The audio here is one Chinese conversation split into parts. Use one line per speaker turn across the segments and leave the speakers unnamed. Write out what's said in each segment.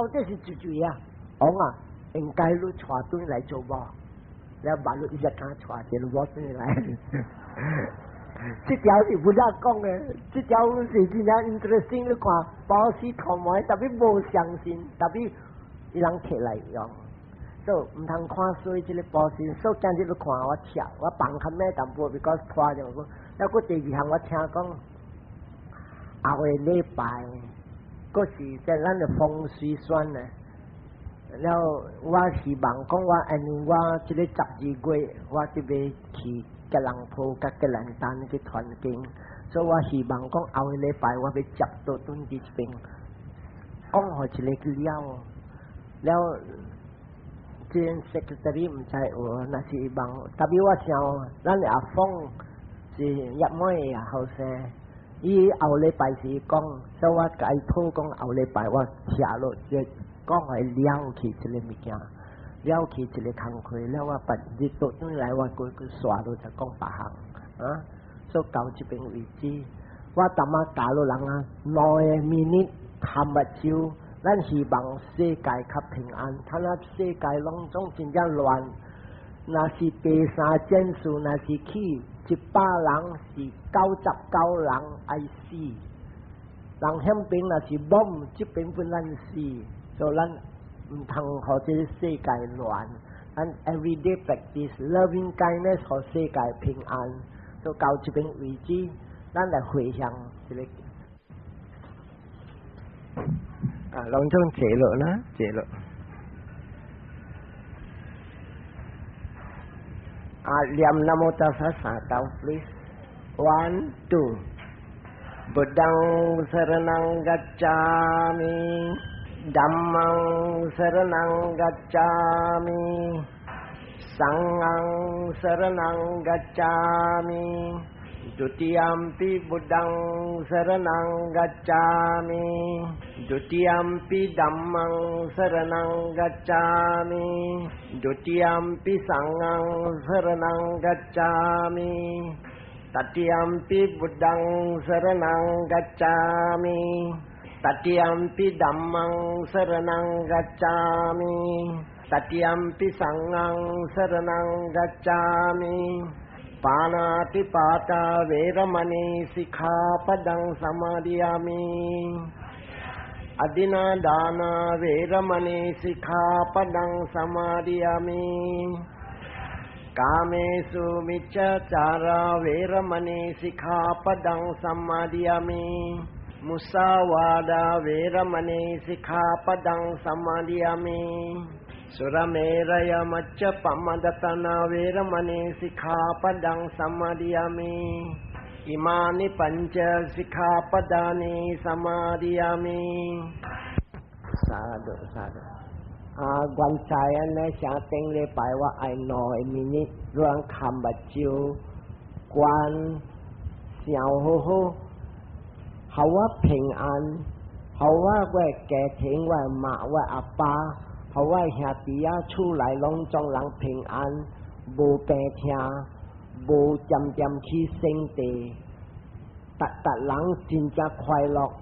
到底是做做呀？我啊，应该路传对来做啵？แล้วบาลุอิจการ传เจริญวัฒน์นี่ไรที่เจ้าที่พุทธะ讲嘅，ที่เจ้า是真正 interesting 的看，保持同埋，特别无相信，特别伊人摕来用，所以唔通看衰即个保持，所以今日你看我笑，我放开咩淡薄 ，because 拖咗我，แล้วก็第二項我聽講，後個禮拜嗰時即係咱嘅風水選咧。แล้วว่าสีบางก็ว่าอันนี้ว่าจะได้จับยีกวยว่าจะไปขี่กำลังโพกับกำลังตานี่คือถอนเก่งsoว่าสีบางก็เอาเลยไปว่าไปจับตัวต้นจีสปิงก้องหัวเฉลกเลี้ยวแล้วเจนเซกเตอรี่มันใช่โอ้น่าสีบางแต่พี่ว่าเช้านั่นแหละฟงสียับม้อยเขาเซ่อีเอาเลยไปสีก้องsoว่าไก่โพก้องเอาเลยไปว่าเสียโลดเจก็หอยเลี้ยวขี่เฉลมิกยาเลี้ยวขี่เฉลคังคุยแล้วว่าปัจจิตตัวนี้หลายว่ากูสวาดูจะก้องป่าหังนะโซเก่าจะเป็นวิจีว่าตามากาโลหลังน้อยมินิทำบัดชิวนั่นหีบังเสกายขับ平安ท่านับเสกายลงจงจินยันลวนนาสีเปซาเจนสูนาสีขี้จิป้าหลังสีเก้าจับเก้าหลังไอซีหลังแฮมเป็นนาสีบ้อมจิเป็นเป็นลันซีso ลันทางเขาจะเสกายหลวน and everyday practice loving kindness เขาเสกาย平安 so เก่าจะเป็นวิจีนั่นแหละ回向จะเล็กลองช่วงเจโลนะเจโลเรียมนะโมตัสสะสาเตา please 1 2 บุดังสรณังกัจจามิธัมมังสรณังกัจจามิสังฆังสรณังกัจจามิดุติยัมปิบุดังสรณังกัจจามิดุติยัมปิธัมมังสรณังกัจจามิดุติยัมปิสังฆังสรณังกัจจามิตติยัมปิบุดังสรณังกัจจามิตัติยัมปิธัมมังสรณังกัจจามิตัติยัมปิสังฆังสรณังกัจจามิปานาติปาตาเวรมณีสิกขาปดังสมาธิยามิอดินาดานาเวรมณีสิกขาปดังสมาธิยามิกาเมสุมิจฉาจาราเวรมณีสิกขาปดังสมาธิยามิมุสาวาดาเวรมณีสิกขาปดังสมาธิยามิสุรเมรยมัจจปมดตนาเวรมณีสิกขาปดังสมาธิยามิอิมานิปัญจสิกขาปดานิสมาธิยามิสาธุสาธุวันใจอันนี้ชาเต็งเลยไปว่าไอ้หน่อยมินิเรื่องคำบัดจิวกวนเสียวโฮโฮเขาว่า平安เขาว่าแวกแก่ถึงว่ามาว่าอาปาเขาว่าหาติยาชูไหลลงจงหลัง平安บูแปรเทียบูจำขี้เซ็งเตตัดหลังจินจะควายหลอก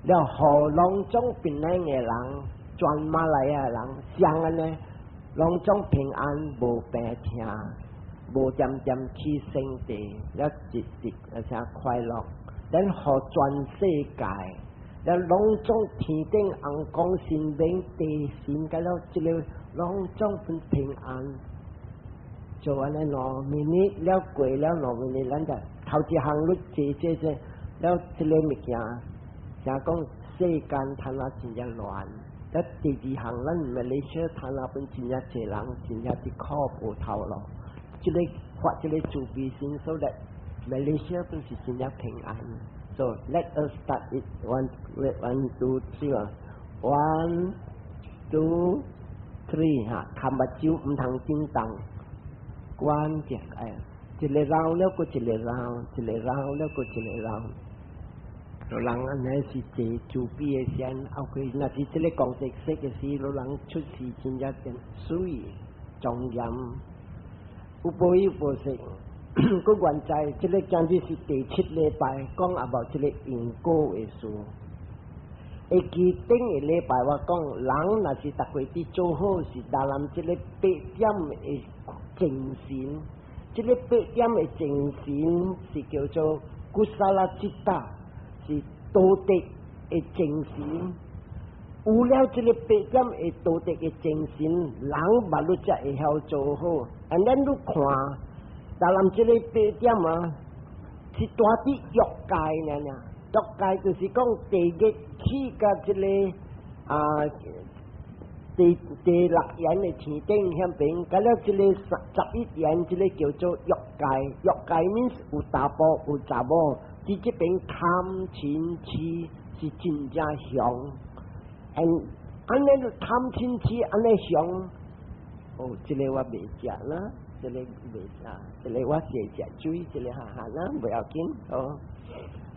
แล้วห่อลงจงเป็นแน่เงหลังจวนมาไหลหลังเสียงอันนี้ลงจง平安บูแปรเทียบูจำขี้เซ็งเตแล้วจิตอาชาควายหลอกแล้วหอจวนเสกายแล้วลงจงทีเด้งอังกงสินเบงตีสินกันแล้วจะเร็วลงจงเป็น平安โจอันนั้นหนอมินิแล้วกวยแล้วหนอมินิแล้วจะเท่าที่หังลุกเจแล้วจะเร็วมิกยาจะกงเสกันธนาจินยาหลวนแล้วตีหังนั้นมาเลเซียธนาเป็นจินยาเจรังจินยาที่ครอบโอเท่าเราจะได้ขวัญจะได้จูบีสิน so that Malaysia เป็นสินยา平安 so let us start it 1 2 3 1 2 3 ฮะคำบัดจิ้วมันทางจริงตังกวนเจียกจิเลราวแล้วก็จิเลราวจิเลราวแล้วก็จิเลราวหลังอันนี้สิเจจูปีเอเซียนเอาคือนาทีจิเลกองเซ็กสีหลังชุดสีจินยาเป็นซุยจงยำอุปยอุปเสกก็หวั่นใจจิเลจันที่สิเตชิดเลยไปก้องอาบ่าวจิเลอิงโกเอซู会记顶个礼拜我讲，人若是逐回伫做好，是达咱即个8点的精神，即个8点的精神是叫做古萨拉吉达，是道德的精神。有了即个8点的道德的精神，人物律才会晓做好。咱你看，达咱即个8点啊，是大伫欲界呢。欲界就是讲地狱起甲即个第6缘的天顶向边，甲了即个11缘，即个叫做欲界。欲界means有查甫有查某，伫即边贪嗔痴是真正凶。安尼贪嗔痴安尼凶，哦，即个我袂食啦，即个袂食，即个我食水，即个哈哈啦，不要紧哦。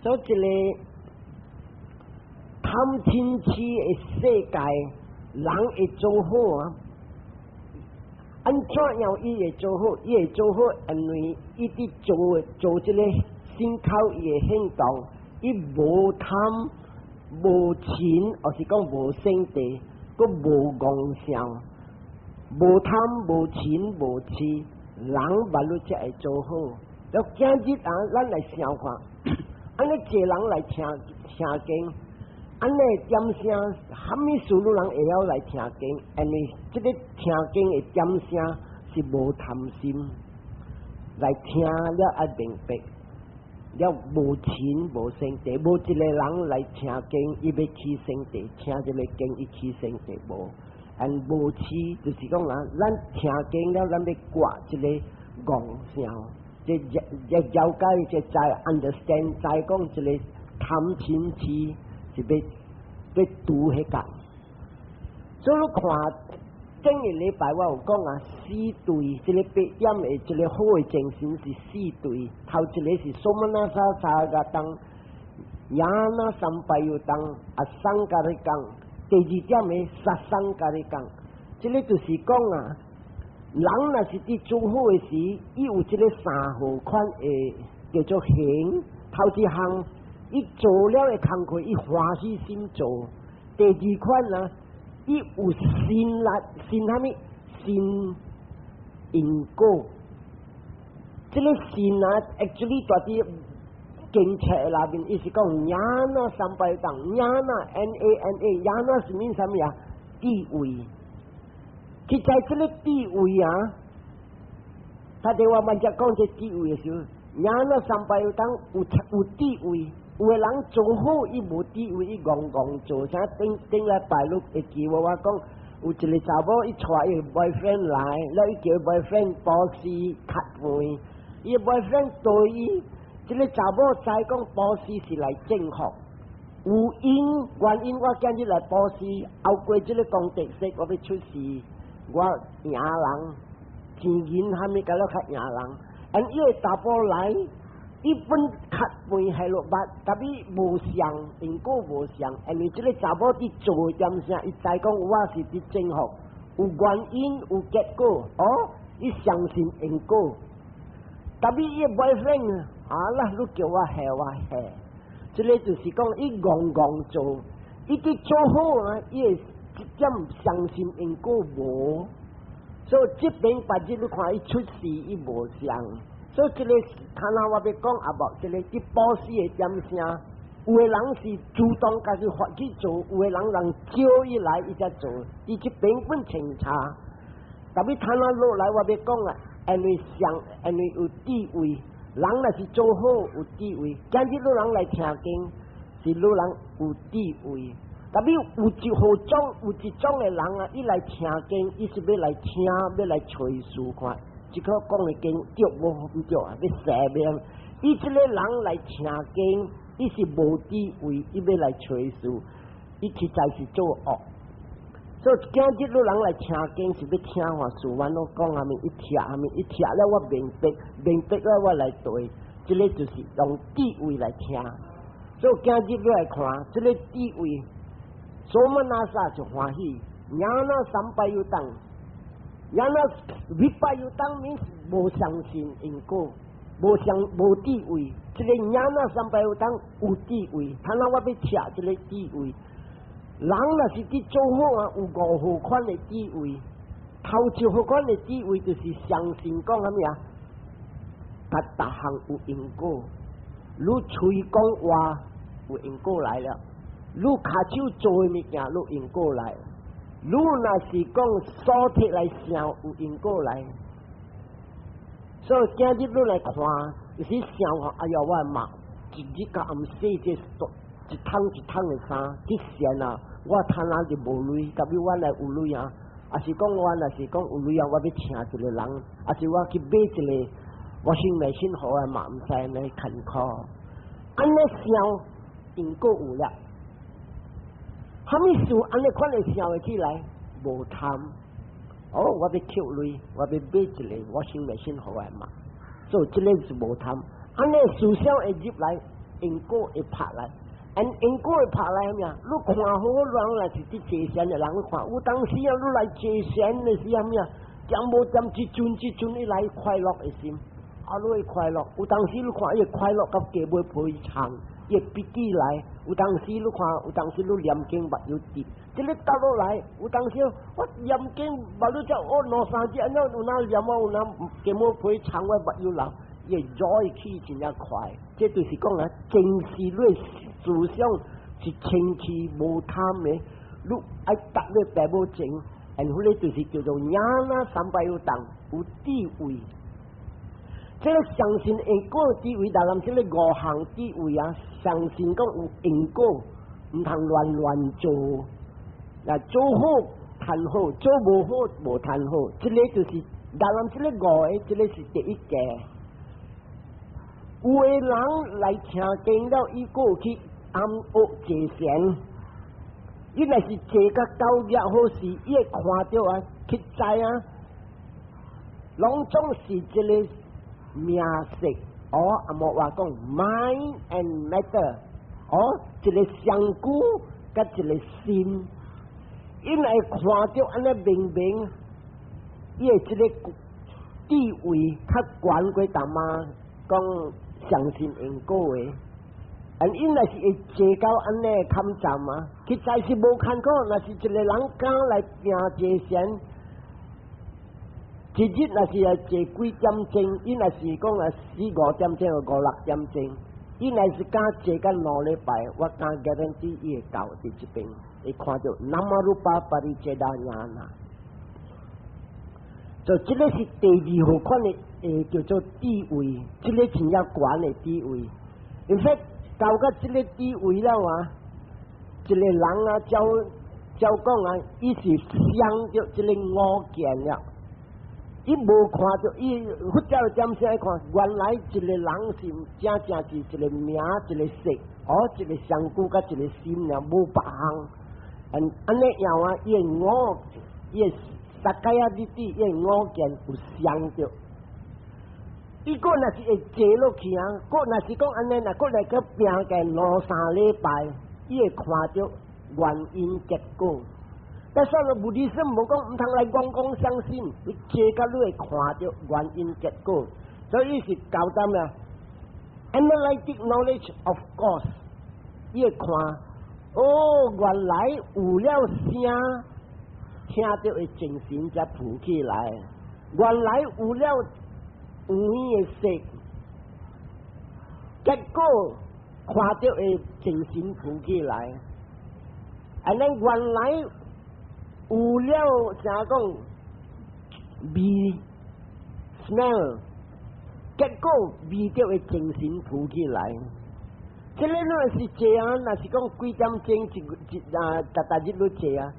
所以一个贪嗔痴的世界，人会做好啊。安怎样伊会做好？伊会做好，因为伊伫做这个信靠伊的行动，伊无贪无嗔，或是讲无生地，佮无妄想，无贪无嗔无痴，人物律才会做好。要今日咱来想看。安尼一人来听经，安尼点声，虾米事路人会晓来听经？因为这个听经的点声是无贪心，来听了爱明白，了无钱无生地，无一个人来听经，伊要起生地，听这个经伊起生地无。无痴就是讲咱听经了，咱要挂一个妄想。这了解，这在 understand， 在讲这个贪嗔痴是要拄迄个。所以你看，整个礼拜我有讲4对，这个8点的这个好的精神是4对。头一个是苏曼那沙沙噶当，亚那三拜又当，桑噶哩讲。第2点的杀生噶哩讲，这个就是讲人若是伫做好的时，伊有即个3号款的叫做行。头一项，伊做了的工课，伊欢喜心做；第2款伊有心来心啥物心因果。即个心actually 大啲经册内面，伊是讲亚那三拜当，亚那 NANA， 亚那是面啥物啊？地位。其在这个地位他对我们讲这地位的时候，亚那三拜当有地位，有的人做好伊无地位，伊戆做。啥顶来拜六会记我讲，有一个查某伊带伊 boyfriend 来，了伊叫 boyfriend 保持khách會，伊 boyfriend 对伊，这个查某知讲保持是来正學。有原因我今日来保持，后过这个公德式，我要出事。我赢人，钱银还没甲了较赢人，因为查甫来，伊本较袂系落捌，但伊无相，因果无相，因为这个查某伫做点啥，伊知讲我是伫正学，有原因有结果，伊相信因果，但伊个 boyfriend 啦，你叫我下我下，这个就是讲伊戆做，伊伫做好伊会。一点相信因果无，所以这边把日你看伊出事伊无相，所以这个看我要讲无，这个伫保持的点声，有的人是主动家己发去做，有的人招伊来伊才做，伊这边本清查，但是看落来我要讲因为相，因为有地位，人若是做好有地位，今日老人来听经，是老人有地位。特别有一种的人伊来听经，伊是要来听，要来吹书看，即个讲的经对无唔对要写命。伊这个人来听经，伊是无地位，伊要来吹书，伊实在是做恶。所以今日老人来听经是要听话，书完我讲伊听了我明白了我来对，这个就是用地位来听。所以今日来看，这个地位。所以那啥就欢喜，亚那三拜又当，亚那礼拜又当面无相信因果，无地位。这个亚那三拜又当有地位，他那我要吃这个地位，人若是伫做好啊，有5号款的智慧，头一号款的智慧就是相信讲啥物啊？甲逐项有因果，你嘴讲话有因果来了，你骹手做的物件有因果来，你若是讲所摕来想有因果来，所以今日你来看，有时想讲，哎呀，我嘛一日甲暗洗这一桶一桶的衫，这线啊，我摊哪就无钱，甲比我来有钱啊，啊是讲我若是讲有钱啊，我要请一个人，啊是我去买一个我先来先好啊嘛，毋使来艰苦，安尼想因果有了，啥物事安尼款的想会起来？无贪，哦，我要捡钱，我要买一个我先来先好啊嘛，所以这个是无贪，安尼思想会入来，因果会拍来。因果会拍来咩？你看好人来是伫坐禅的人看，有当时啊，你来坐禅的时候咩？点无点一阵一来快乐的心，啊，你会快乐。有当时你看伊快乐到加尾陪唱，伊笔记来。有当时你看，有当时你念经目睭滴，这个倒落来。有当时我念经目睭只我两三只，安尼有哪念啊？有哪加尾陪唱我目睭流，伊再起真正快。这就是讲啊，正是你思想是清气无贪的，你爱达你白无情，然后咧就是叫做伢啦三百有当有智慧。这个相信因果智慧，但係这个5项智慧啊，相信讲有因果，唔通乱做，嗱做好谈好，做无好无谈好，这个就是，但係这个5个，这个是第一个。有的人来听经了，伊过去暗恶坐禅，伊若是坐甲9日好时，伊会看到啊，去知啊，拢总是一个名色，啊无话讲 mind and matter， 一个相故甲一个心，伊若会看到安尼明，伊会一个智慧较悬过大妈讲。相信因果的，因若是会坐到安尼勘站啊，实在是无坎坷。若是一个人敢来行坐禅，一日若是啊坐几点钟，伊若是讲啊4、5点钟或5、6点钟，伊若是敢坐到2礼拜，我敢 guarantee 伊会到伫这边，会看到Namarupa Paricedanyana。就这个是第2号款的，叫做智慧，这个真正悬的智慧。因说到这个智慧了啊，一个人啊，照讲啊，伊是想着这个5件了，伊无看到，伊佛教点先看，原来一个人是正是一个名，一个色，一个相故甲一个心了，无别项。安尼样啊，伊5，伊大概啊，你啲因5件有相着，伊个若是会坐落去啊，个若是讲安尼啦，个来个拼个2、3礼拜，伊会看着原因结果。但算了，无理生无讲，唔通来讲相信，你坐甲你会看着原因结果，所以是教咱啦。Analytic knowledge of cause， 伊会看，原来有了啥。听到的精神才浮起来，原来有了有的色，结果看到的精神浮起来，原来有了啥讲味 smell， 结果味到的精神浮起来。这个若是这样，若是讲几点钟逐日都这啊。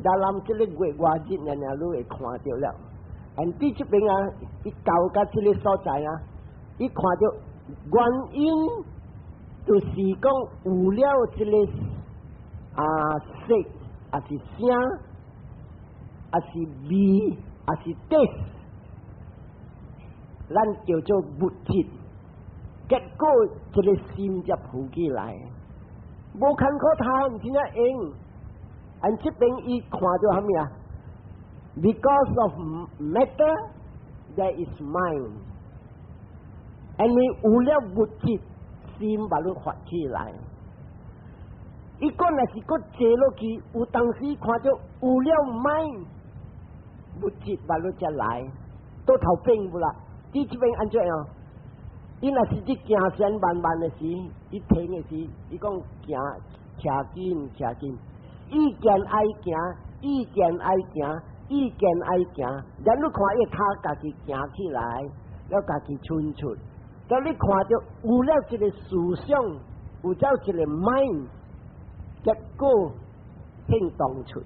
dalam 这个月外日人你会看到了，伫这边啊，伊到甲这个所在啊，伊看到原因就是讲有了这个色，还是声，还是味，还是taste，咱叫做物质。结果这个心才浮起来，无坎坷他唔真正用。这边伊看到啥物啊 ？Because of matter, there is mind。你有了物质，心把你发起来。伊讲若是搁坐落去，有当时看到有了买，物质把路才来，倒头变不啦？你这边安怎样？伊若是去行善慢慢的时，伊停的时，伊讲行，车紧车紧，意见爱行，意见爱行，意见爱行，然后看伊他家己行起来，了家己伸出，当你看到有了一个思想，有了一个 mind。结果行动出，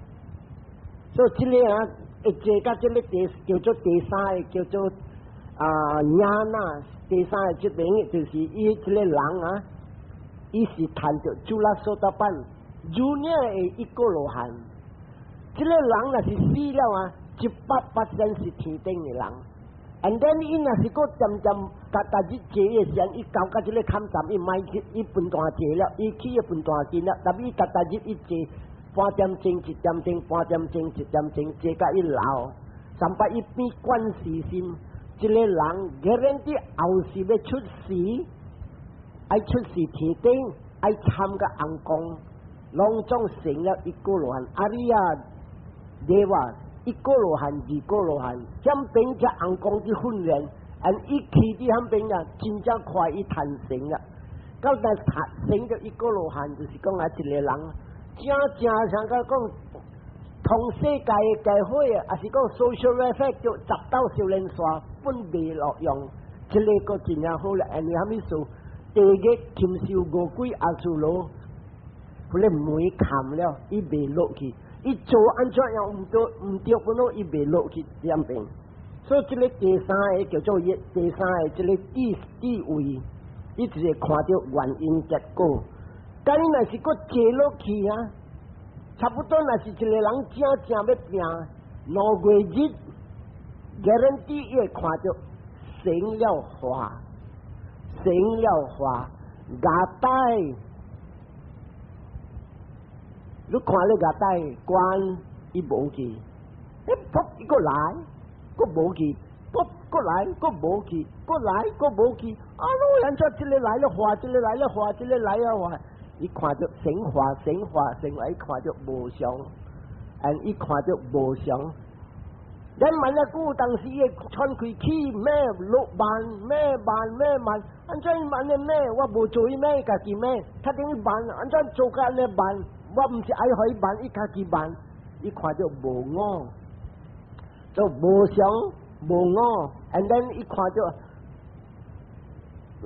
所以这个啊，会坐到这个叫做第三个叫做亚那，第三个这边就是伊这个人啊，伊是谈着朱拉索达班，Junior 的一个罗汉，这个人若是死了啊，100%是天顶的人。And then 伊若是个渐渐家己坐的时阵，伊到到这个坎站，伊买去，伊分段坐了，伊去一分段见了，但伊家己一坐，半点钟一点钟，半点钟一点钟，坐到伊老，三百一边观世心，这个人 guarantee 后世要出世，爱出世天顶，爱参加红光，隆重成了一个罗汉，阿里亚耶瓦。一个罗汉，二个罗汉，将边只红光的训练，一起的向边啊，真正快一谈成了。到但成咗一个罗汉，就是讲啊，一个人，正像讲同世界嘅界会啊，还是讲 social effect 就10到少年耍分别落用，这个个真正好啦。你还没说，第一禽兽五鬼阿修罗，佢哋每砍了，伊未落去。伊做安怎样唔对，不孬伊未落去两边，所以这个第三个叫做第三个这个地位，伊就是看到原因结果。假如若是搁坐落去啊，差不多若是一个人正要拼2个月日，guarantee伊会看到成了花，成了花，牙带。你看你个带关伊无去，扑伊个来，个无去，扑个来个无去，个来个无去，路人做这个来了花，这个来了花，这个来了花，伊看到成花，伊看到无常，伊看到无常。人问一句，当时伊穿开起咩6万咩万，安怎问你咩？我无做伊咩，家己咩？他等于办，安怎做个呢办？我唔是爱可以办，伊家己办，伊看到无我，就无常无我 ，and then 伊看到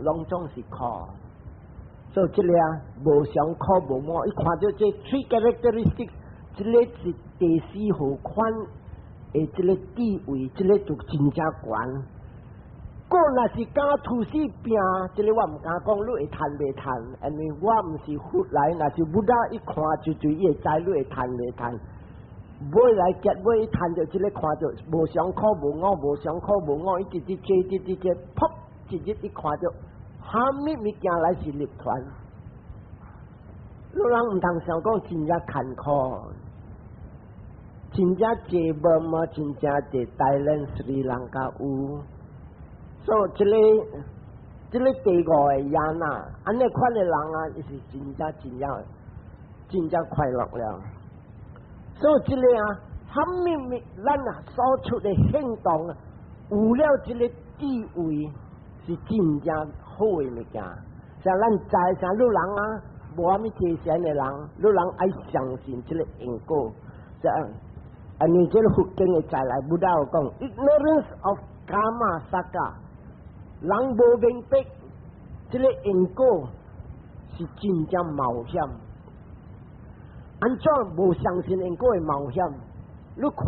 拢总是靠，所以这个啊无常靠无我，伊看到这 three characteristics， 这个是第4号款的这个地位，这个就真正悬。个若是敢出死拼，这个我唔敢讲，你会赚袂赚？因为我唔是佛来，若是不大一看就伊会知你会赚袂赚。买来结买一赚着，这个看着无常可无我，无常可无我，一直接，噗，一日一看着，虾米物件来是立团？你人唔通想讲真正坎坷，真正济无么，真正济大人斯里兰卡有。所以这个第5个亚那，安尼款的人啊，伊是真正快乐了。所以这个啊，什么咱啊所出的行动啊，有了这个地位是真正好的物件。像咱在像路人啊，无啥物提醒的人，路人爱相信这个因果。这样，你这个福建的再来，不到讲 ignorance of karma saga。人无明白，这个因果是真正冒险。安怎无相信因果的冒险？你看，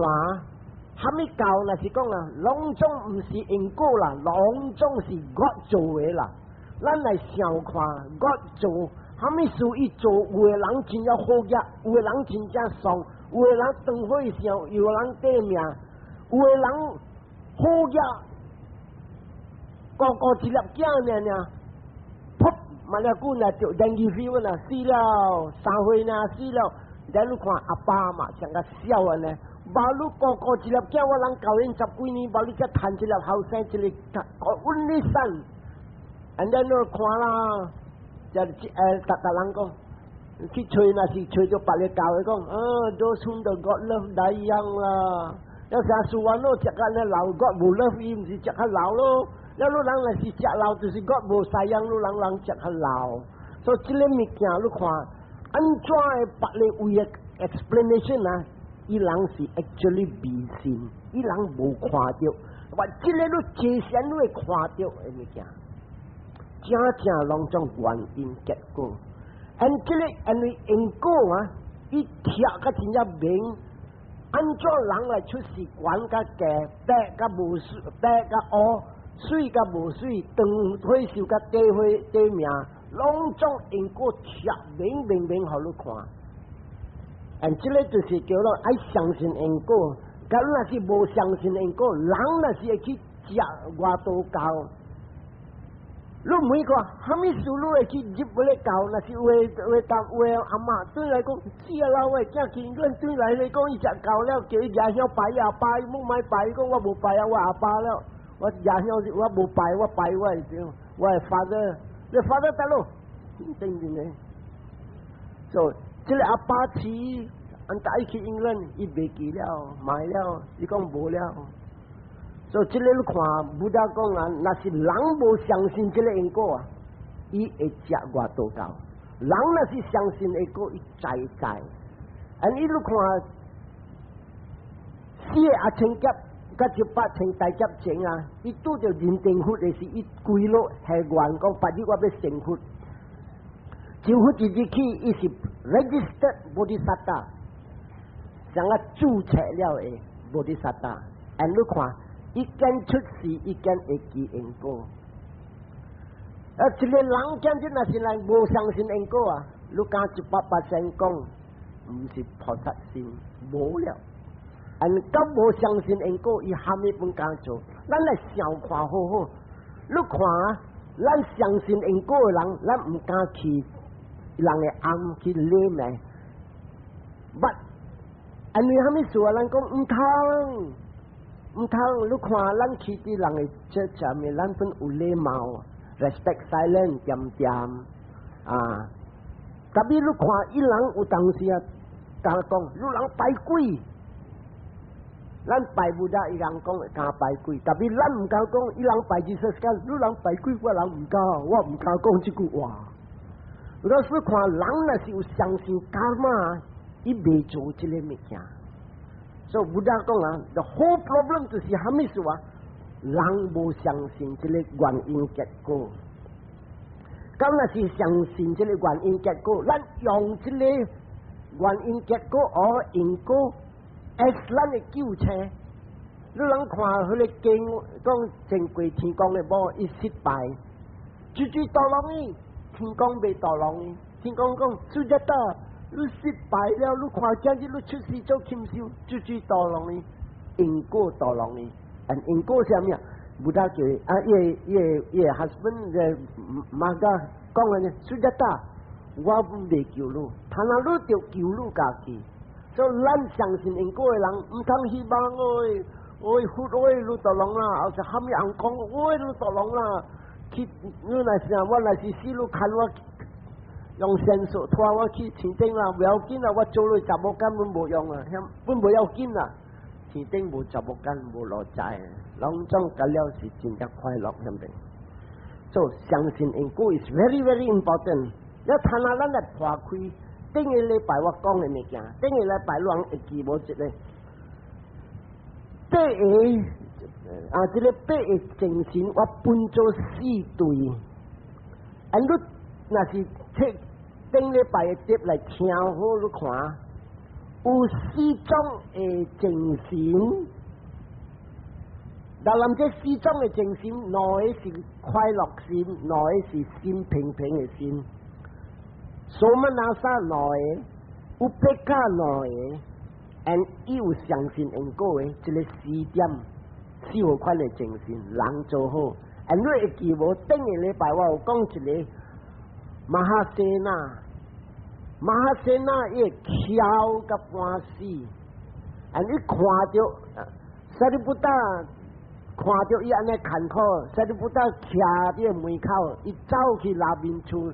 虾米教若是讲啊，拢总唔是因果啦，拢总是God做的啦。咱来想看God做，虾米事伊做，有的人真正好业，有的人真正爽，有的人长火烧，有的人得命，有的人好业。个一粒囝呢，噗，万了久呢就dengue fever呢死了，3岁呢死了，然后看阿爸嘛像个小啊呢，把你个一粒囝，我人教因10几年，把你才谈一粒后生一粒only son，and then 看啦，就人讲，去吹那是吹到别个教佢讲，those whom the God love die young 啦。有时说话咯，食下咧老 God 无 love 伊，唔是食下老咯。有路人若是食老，就是 God 无晒样，路人食下老。所以这个物件，你看，安怎会别个为个 explanation 啊？伊人是 actually 迷信，伊人无看到，话这个你真神你会看到的物件，正拢种原因结果。and 这个因为因果啊，伊贴个真正明，安怎人来出事管甲假，白甲无水，白甲黑，水甲无水，长退休甲短命，拢种因果贴明，互你看。and 这个就是叫做爱相信因果。假如若是无相信因果，人若是会去食外道教。你每个虾米事你会去入嗰个教，若是为阿嬷对来讲，死啊老诶，囝去阮对来讲，伊食教了，叫伊夜宵拜阿爸，伊冇买拜，讲我无拜啊，我阿爸了，我夜宵我无拜，我拜我诶 father， 你 father 得咯，真正诶，所以即个阿爸似，安带伊去英伦，伊袂记了，买了，伊讲无了。所以这个你看，不达讲啊，那是人无相信这个因果啊，伊会食外道教；人若是相信因果，伊知。伊你看，四个阿青甲甲18青大甲青啊，伊拄着认定佛的是伊规落系愿讲，八日我要成佛，成佛一日起，伊是 registered bodhisattva， 像个注册了的 bodhisattva， 你看。伊见出事，伊见会记因果。一个人见即那是人无相信因果啊！你讲100%讲，唔是菩萨心无了。咁无相信因果，伊虾米本敢做？咱来想看好好。你看啊，咱相信因果的人，咱唔敢去人的暗去理命。不，因为虾米事啊？咱讲唔通。唔通，你看咱去啲人嘅church下面，咱本有礼貌 ，respect silent 点啊。特别你看，伊人有当时啊，敢讲，你人拜鬼，咱拜不得，伊人讲敢拜鬼。特别咱唔敢讲，伊人拜Jesus Christ，你人拜鬼，我人唔敢，我唔敢讲这句话。有当时看人若是有相信kar嘛，伊未做这个物件。所以，Buddha 讲啊 ，the whole problem 就是虾米事啊？人无相信这个原因结果。咁若是相信这个原因结果，咱用这个原因结果而因果 ，as 咱的救车。你人看佢哋經講正過天公嘅波，伊失敗，最墮落呢，天公未墮落呢，天公講蘇一得。你失敗了，你看今日你出事做禽獸，最墮落呢，因果墮落呢，因果係咩啊？不打叫啊，耶 husband 嘅媽家講嘅呢，蘇一得，我唔會救你，但係你就救你家己，所以咱相信因果嘅人，唔通希望你墮落啦，或者蝦米人講，你墮落啦，你來時我來時死你看我。用绳索拖我去前丁啦，唔要緊啦，我做落雜木根本冇用啊，本冇要緊啦，前丁冇雜木根冇落債，兩種咁了是真正快樂，係咪？所以相信因果 is very important。一睇下咱嚟破開，頂個禮拜我講嘅物件，頂個禮拜人會記冇一個，八個啊，這個八個精神我分做4對，你那是。頂禮拜嘅碟嚟聽好，你看有4種嘅精神，但係這4種嘅精神，內是快樂心，內是心平平嘅心。所以那啥內有別家內，and 有相信因果嘅，這個4點4個款嘅精神，人做好。and 你會記無？頂個禮拜我有講一個。馬哈舍那伊翹甲半死，你看到薩利布達看到伊安尼艱苦，薩利布達徛伫門口，伊走去那邊厝，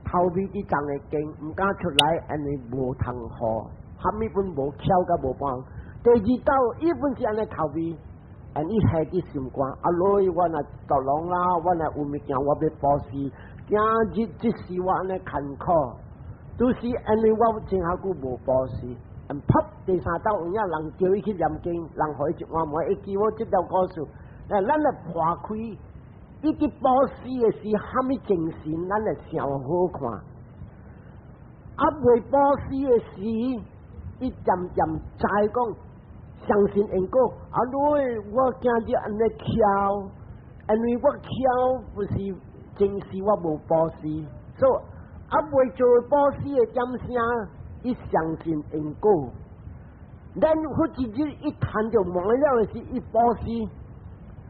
头尾啲长嘅经，唔敢出来，安尼无通好，虾米本无巧甲无帮。第二道伊本是安尼头尾，安伊下啲心肝，啊女我若独狼啦，我若有物件我要保持，今日即时我安尼坎坷，都是安尼我真下久无保持。啪！第三道有影人叫伊去念经，人互伊一碗糜，会记我即条故事。咱来破开，伊伫保持嘅是虾米精神，咱来上好看。啊，未保持嘅时，伊渐渐知讲相信因果。啊，女我今日安尼巧，因为我巧不是正是我无保持，所以啊未做保持嘅点声。伊相信因果，咱好自己一谈就忘了的是伊保持，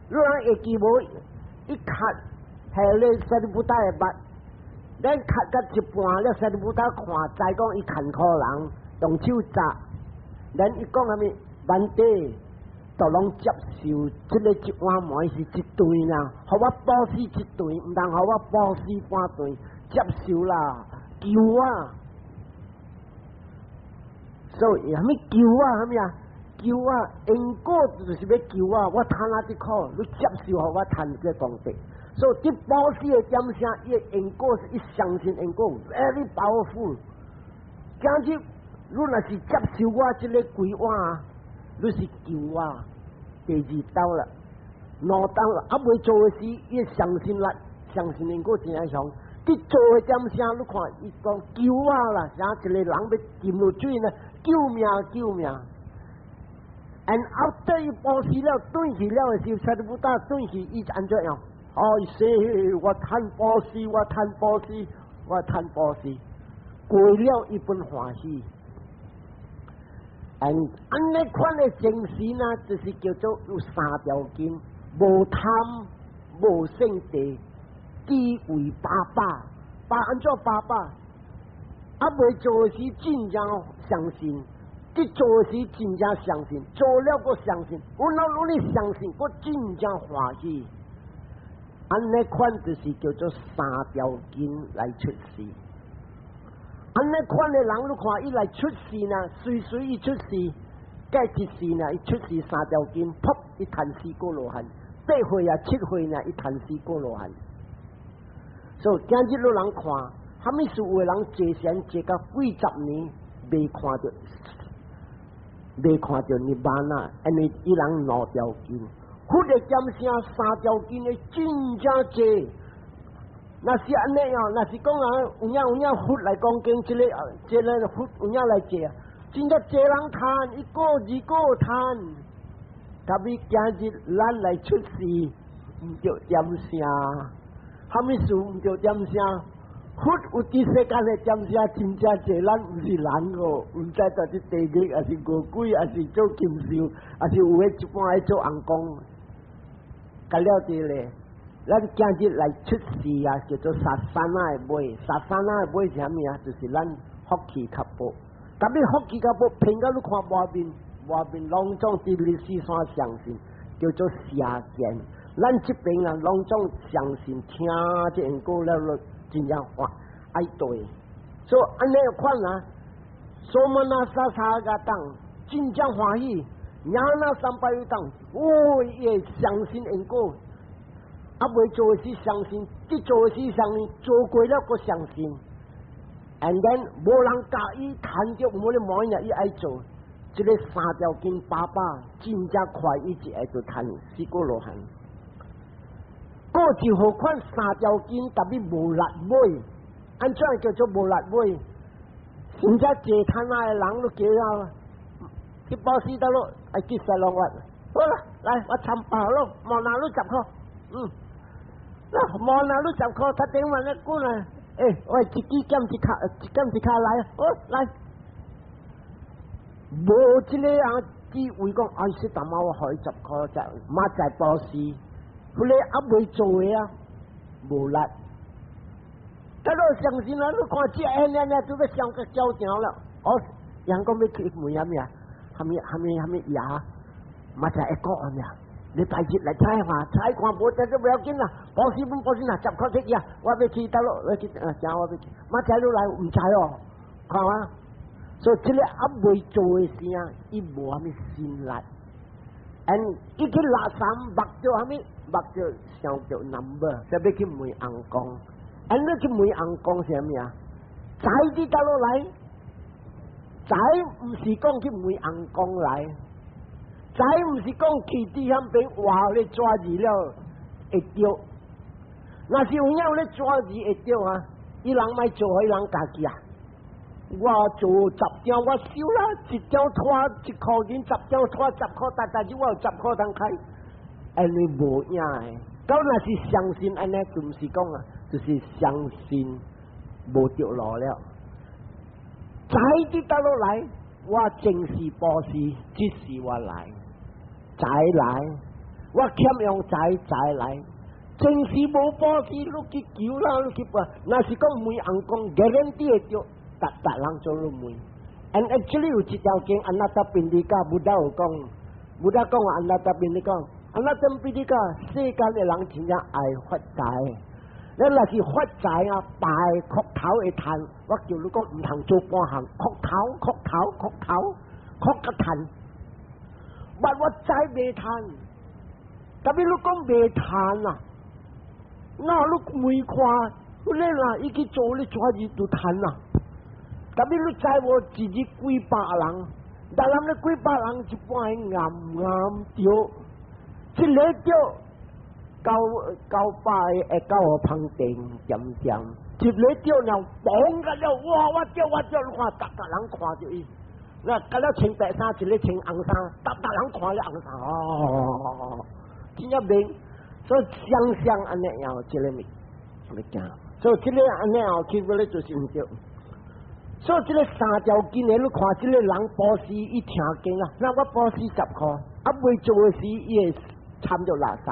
如人会记无？一咳下咧塞不大嘅捌，咱咳到一半了塞不大看，再讲伊坎坷人用手砸，咱伊讲虾米？万地都拢接受，即个一碗糜是一顿啦，互我保持一顿，毋通互我保持半顿，接受啦，救啊！所以虾米救啊？虾米啊？救啊！因果就是要救啊！我贪啊啲苦，你接受互我贪这功德。所以啲保持嘅点声，伊嘅因果是一相信因果 ，very powerful。今日你若是接受我即个规划，你是救我。第二道啦，两道啦，啊未做嘅事，伊相信啦，相信因果真系上。啲做嘅点声，你看伊讲救我啦，像一个人要浸落水呢。救命！救命 ！And after 伊保持了，转去了的时候，才不大转去，伊安怎样？哎死！我贪保持，我贪保持，我贪保持，过了一本欢喜。And 安尼款的精神呢，就是叫做有三条经：无贪、无胜地、地为八八。八安怎八八？啊，未做时真正相信，伫做时真正相信，做了个相信，我老努力相信，我真正欢喜。安尼款就是叫做三条经来出世。安尼款的人，你看伊来出世呢，随随伊出世，该一世呢，伊出世三条经，噗，伊叹死过罗汉，8岁啊7岁呢，伊叹死过罗汉。所以今日老人看。虾米是有个人坐仙坐到几十年，未看到涅槃啊！因为伊人两条筋，佛的点声三条筋的真正济。那是安尼哦，那是讲啊，有影佛来讲经，这个佛有影来坐啊，真正济人叹，一个二个叹。特别今日咱来出世，唔着点声，虾米事唔着点声？佛有伫世间的点声，真正济，咱毋是人哦，毋知到底地狱，还是恶鬼，还是做禽兽，还是有诶一般爱做红光。甲了地咧，咱今日来出世啊，叫做杀山啊的尾，杀山啊的尾是啥物啊？就是咱福气较薄。特别福气较薄，偏到你看外面拢总伫历史山相信，叫做邪见。咱这边人拢总相信，听这因果了。真正话爱对，所以安尼款啊，所么那沙沙个当真正欢喜，伢那300当，我也相信因果，啊未做时相信，即做时相信，做过了个相信 ，and then 无人教伊谈着无咧某日伊爱做，即个三条经爸爸真正快伊就爱做谈四个罗汉。过就何款三条筋，特别无力尾，安怎叫做无力尾？现在坐摊那的人都叫啊，去保持得咯，爱结实浪屈。好啦，来我参包咯，毛拿都10块，那毛拿都10块，他顶晚咧过来，我自己减一卡来，好来，无即个啊，只为讲哎，说大妈我开10块，就马在保持。佢咧啊未做嘅啊，无力。他都相信啦，你看这都要上个交条了。人讲要去问啥物啊？虾米牙，嘛就一个啊咩？你大熱嚟猜下，猜看冇得都唔要緊啦。波士本波士嗱，十塊錢呀，我俾佢得咯，我俾講我俾佢，乜仔都嚟唔猜哦，看嘛。所以這個阿未做嘅事啊，伊無蝦米善力。and 伊去垃圾目咗蝦米，目咗上咗 number， 就俾佢梅硬講。and 呢佢梅硬講係咩啊？仔啲得落嚟，仔唔是講佢梅硬講嚟。仔唔是講佢啲響俾話你抓住了會丟，那是有樣你抓住會丟啊！伊人咪做伊人家己啊！我做10張我收啦，1張拖1塊錢，10張拖10塊，但係我有10塊當開，安尼無影誒。咁那是相信安尼，就唔是講啊，就是相信無掉落了。仔啲得落嚟，我正是波士，即是我嚟。仔嚟，我欠用仔嚟，正是冇波士，你去叫啦，你去話，那是講梅硬講 guarantee 會叫，達人做都梅。And actually 有一條經，安那達邊啲個布達有講，布達講話安那達邊啲講，安那達邊啲個世間嘅人真正愛發財，你若是發財啊，大殼頭會賺，我叫你講唔通做半行，殼頭個賺。但我仔未賺，特別你講未賺啊，那你每塊，你嗱已經做你做嘢都賺啊，特別你仔我自己幾百人，但係你幾百人一般係暗掉，一嚟掉900誒9旁定點，一嚟掉又綁個了，哇！我掉，你看達人看到伊。那隔了穿白衫，一日穿紅衫，達人看了紅衫，哦，真正明，所以想安尼樣，這個咪驚，所以這個安尼樣，其實咧就是唔對。所以這個3條經嘅，你看這個人波士一聽經啊，那我波士10塊，啊未做嘅事，伊會參咗垃圾，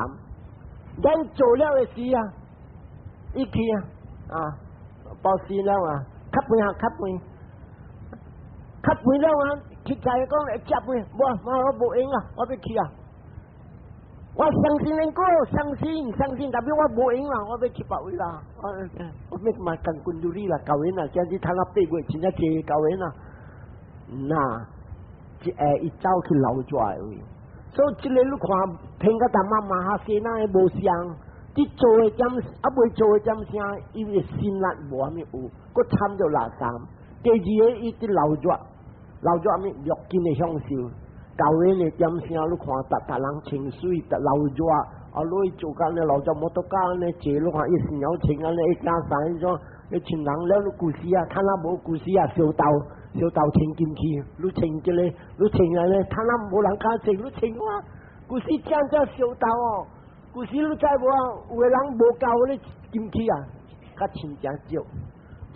等做了嘅事啊，伊去啊，波士了啊，吸半。吸半了啊！佢就係講嚟接半，我冇應啊！我俾佢啊！我相信你哥，相信，特別我冇應啦！我俾佢白位啦！我咩嘛跟管住你啦，教員啊，將啲睇下背背，前一借教員啊！嗱，一早去留住位，所以這個你看，聽個大媽媽下先啦，冇相，啲做嘅點，未做嘅點聲，因為先力冇咩有，個參咗垃圾，第二個伊啲留住咩肉緊嘅享受，教會嘅點聲，你看達人情緒，留住你做緊你留住冇得講你借你看一時有情啊，你一家散咗，你全人了你故事啊，睇下冇故事啊，小豆情進去，你情嘅咧，你情啊咧，睇下冇人家情，你情啊，故事講咗小豆哦，故事你再冇，有個人冇教你進去啊，較情正少，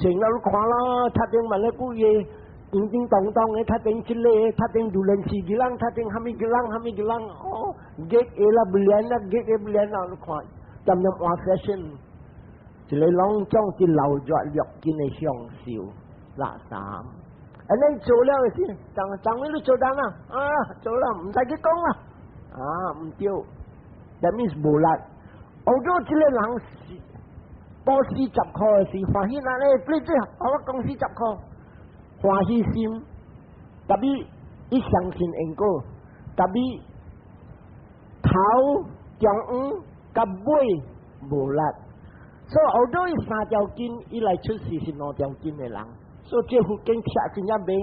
情了你看啦，他定問你句嘢。叮叮當當嘅，他定一個，他定就認識個人，他定蝦米個人，哦，結嘢啦，不連啦，你看，咁樣話 fashion，一個攏總是留住略見嘅享受，垃圾。你做了嘅事，當你做得啦，做啦，唔使佢講啦，唔對 ，that means 無力。澳洲這個人是波士10塊嘅事，發現啦，你最後我公司10塊。歡喜心，特別伊相信因果，特別頭中午甲尾無力，所以後頭伊3條經，伊來出世是5條經嘅人，所以這副經寫真正明，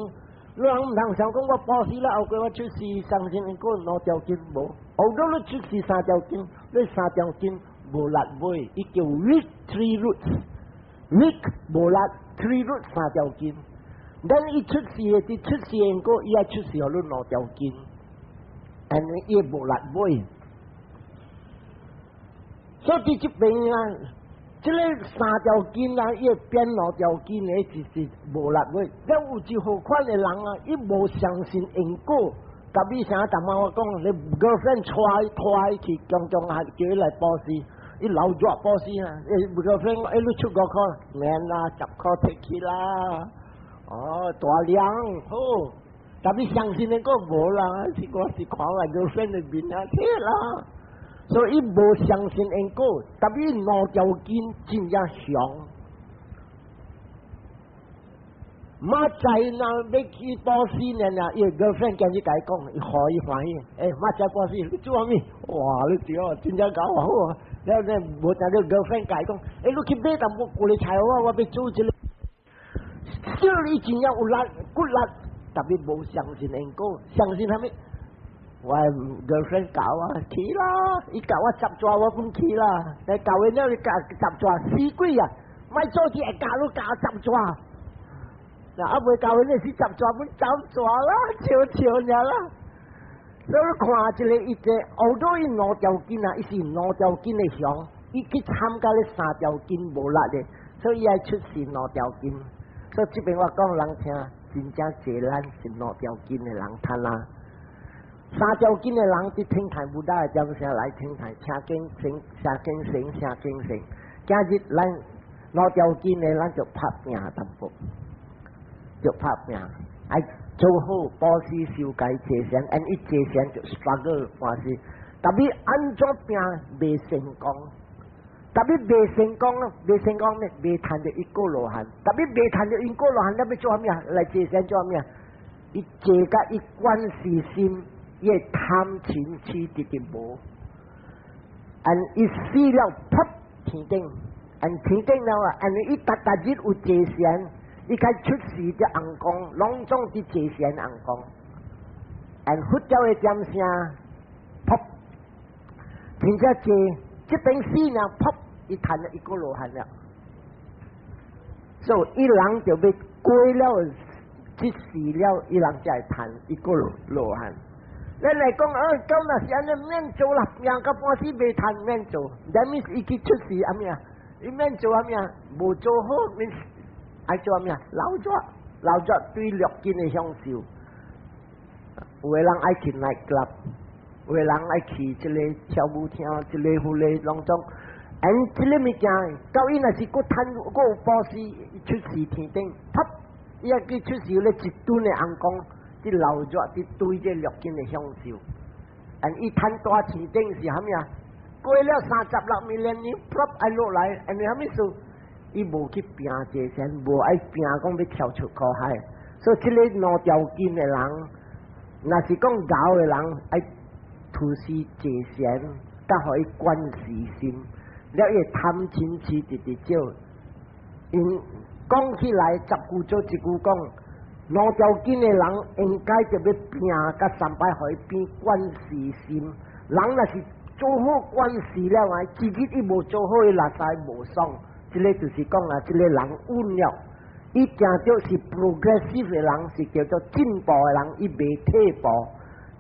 你人唔通想講我報死啦，後過我出世相信因果5條經無，後頭你出世3條經，你3條經無力尾，伊叫 weak 3 roots，weak 無力 3 roots 3條經。等伊出世因果，伊愛出世互你5條經，安尼伊無力尾。所以佇這邊啊，這個3條經啊，伊會變5條經嘅，就是無力尾。咱有一號款嘅人啊，伊無相信因果，特別像大媽我講，你 girlfriend 拖伊去，將啊叫伊來報時，伊留住報時啊，girlfriend 你出5塊，免啦，10塊摕去啦。大量好，但是相信那个无啦，是我是看我girlfriend的面啊，切啦。所以无相信因果，但是两条件真正上。马仔那要去波斯呢？伊 girlfriend 跟你讲，伊可以欢喜。马仔波斯，你做咩？哇，你屌，真正搞好啊！然后呢，无但你 girlfriend 讲，你去买淡薄过来菜我要做一个。小你真正有力，骨力，特别无相信因果，相信他们。我 girlfriend 教我去啦，伊教我十抓我唔去啦，但教完了你教十抓死鬼啊！咪做啲系教都教十抓。嗱，阿妹教你是十抓，本走抓啦，笑人啦。所以看一个，伊个好多伊两条件啊，伊是两条件的上，伊去参加咧三条件无力的，所以伊爱出示两条件。所以这边我讲人听，真正济咱是两条件的人贪啦。三条件的人伫天台不大叫声来天台，请经醒，下经醒，下经醒。今日咱两条件的咱就拍拼淡薄。就拍拼，爱做好保持修改节省，按一节省就 struggle 关系。特别安怎拼未成功，特别未成功咯，未成功呢，未谈到一个罗汉，特别未谈到一个罗汉，那要做咩啊？来节省做咩啊？伊借甲伊关系心，伊贪钱痴直无，按伊死了噗天顶，按天顶了啊，按伊达日有节省。伊该出世的红光，隆重的节贤红光，按佛教的点声，噗，真正节，这等死呢，噗，伊谈了一个罗汉了，所以一人就被过了，去死了，一人才谈一个罗汉。咱来讲，今日是安尼免做啦，两个半死未谈免做，但是伊去出世阿咩啊？伊免做阿咩啊？无做好免。爱做咩啊？老作对六根的享受。有个人爱去 night club， 有个人爱去一个跳舞厅，一个户内当中，按这个物件，到伊若是个贪，个有保持出世天顶，啪，伊也去出世咧一吨的红光，伫老作伫对这六根的享受。按伊贪大天顶是虾米啊？过了36million年，啪爱落来，按虾米数？伊无去拼节省，无爱拼讲要跳出苦海，所以这个两条件的人，若是讲搞的人，爱吐丝节省，甲互伊关系心，了伊贪钱痴直少。因讲起来10句做一句讲，两条件的人应该就要拼甲3摆互伊变关系心。人若是做好关系了啊，自己伊无做好，伊垃圾无爽。这个就是讲啊，这个人稳了，伊正就是 progressive 的人，是叫做进步的人，伊未退步。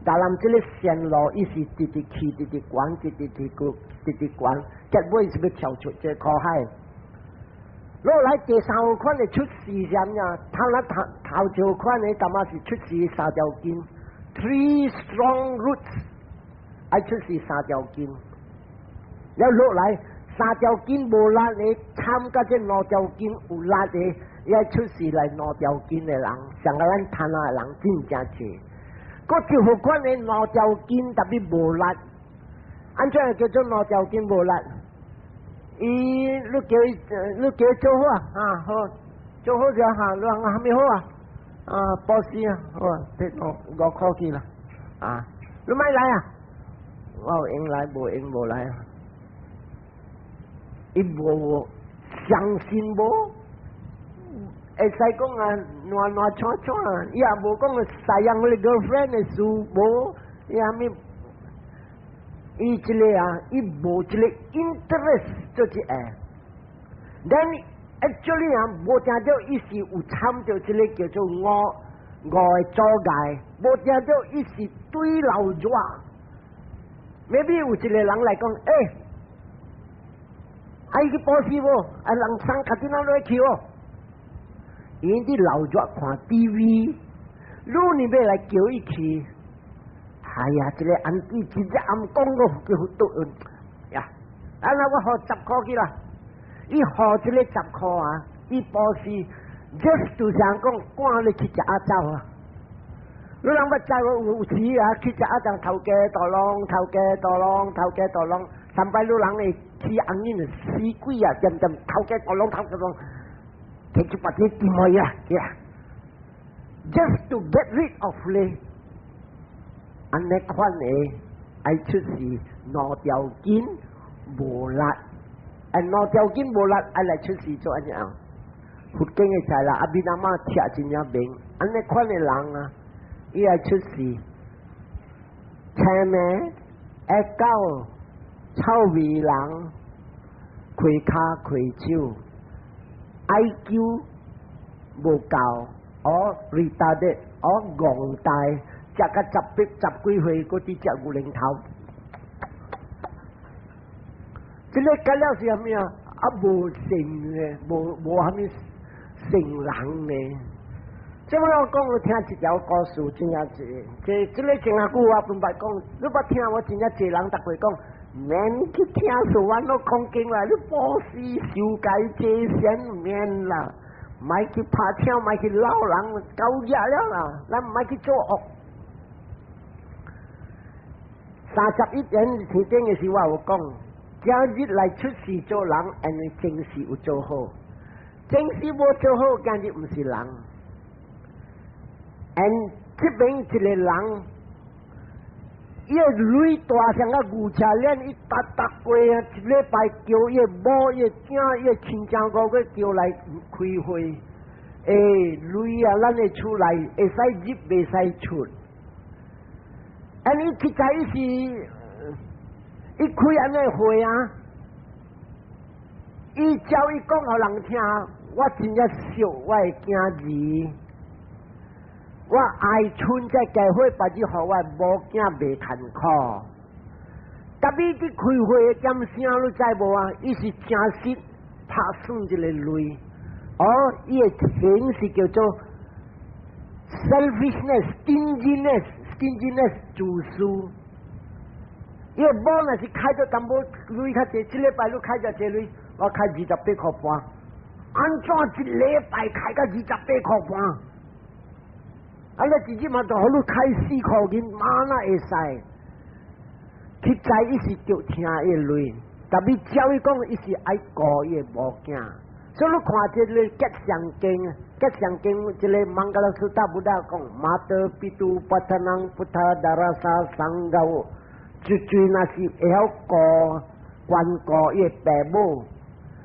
但咱这个线路，伊是直直去，直直管，直直管，结尾是要跳出这苦海。落来第三号款的出事什么？头一号款的干嘛是出事3条筋 ，3 strong roots， 爱出事3条筋，然后落来。3条筋无力的，参加这2条筋有力的，也出事来2条筋的人，上个咱谈的人真正多。个就好款的2条筋特别无力，安怎叫做2条筋无力？你叫伊做好啊，好，做好就行，你话还没好啊？保险啊，好，这5块去啦，你咪来啊？我有应来，无来啊。伊无相信无，会使讲啊，乱串串，伊也无讲使用我哋 girlfriend 的事无，伊虾米？伊一个啊，伊无一个 interest 做一下。then actually 啊，无听到伊是有参到一个叫做我的阻碍，无听到伊是对老热。maybe 有一个人来讲，爱去保持无，人生卡电脑落去哦。因啲老热看 TV， 如你要来叫伊去，哎呀，这个安迪直接暗讲我叫倒呀，我好10块去啦，伊好这个10块啊，伊保持 just 就想讲赶你去食早啊。你人要载我有时啊，去食一张头家大龙，头家大龙，头家大龙，三摆你人会起红印死鬼啊，点点头家大龙，头家大龙，摕一把啲点去啊，呀 ，just to get rid of 你，安尼款嘅，爱出事攞条件无力，攞条件无力，爱来出事做安样？佛经嘅就系啦，阿边阿妈贴真正明，安尼款嘅人啊。伊爱出事，青命爱狗，臭味人，开骹开手 ，IQ 无够，我 retarded， 我戆大，食甲十几岁，嗰啲食牛零头，即个解了是虾米啊？啊无成嘅，无虾米成人嘅。即我讲，我听一条故事，真正济，即个前下句我分白讲，你捌听我真正济人逐个讲，免去听说我老空经啦，你保持受戒戒先免啦，莫去拍听，莫去闹人，够热了啦，咱莫去做恶。31年前顶嘅时我有讲，今日来出事做人，因为正事有做好，正事无做好，今日唔是人。这边一个人，伊个累大像个牛车链，伊搭过啊，一礼拜叫伊某、伊囝、伊亲戚五个叫来开会，累啊，咱会出来，会使入，袂使出。伊去在伊是，伊开安尼会啊，伊教伊讲互人听，我真正惜我的囝儿。我爱春在家伙把只互我无惊袂坎坷，特别伫开会的点声你知无啊？伊是真实拍算一个类，伊的形是叫做 selfishness、stinginess 自私。伊个某若是开咗淡薄类较济，一礼拜你开咗济类，我开28块半，安怎一礼拜开到28块半？啊！你直接嘛就好，你开4块银，马那会使？去在伊是着听伊类，特别教伊讲伊是爱顾伊无惊，所以你看这个吉祥经，这个孟加拉苏达布达讲，马德比杜巴特囊พุทธดาราสาสังก最那是会晓顾关顾伊爸母，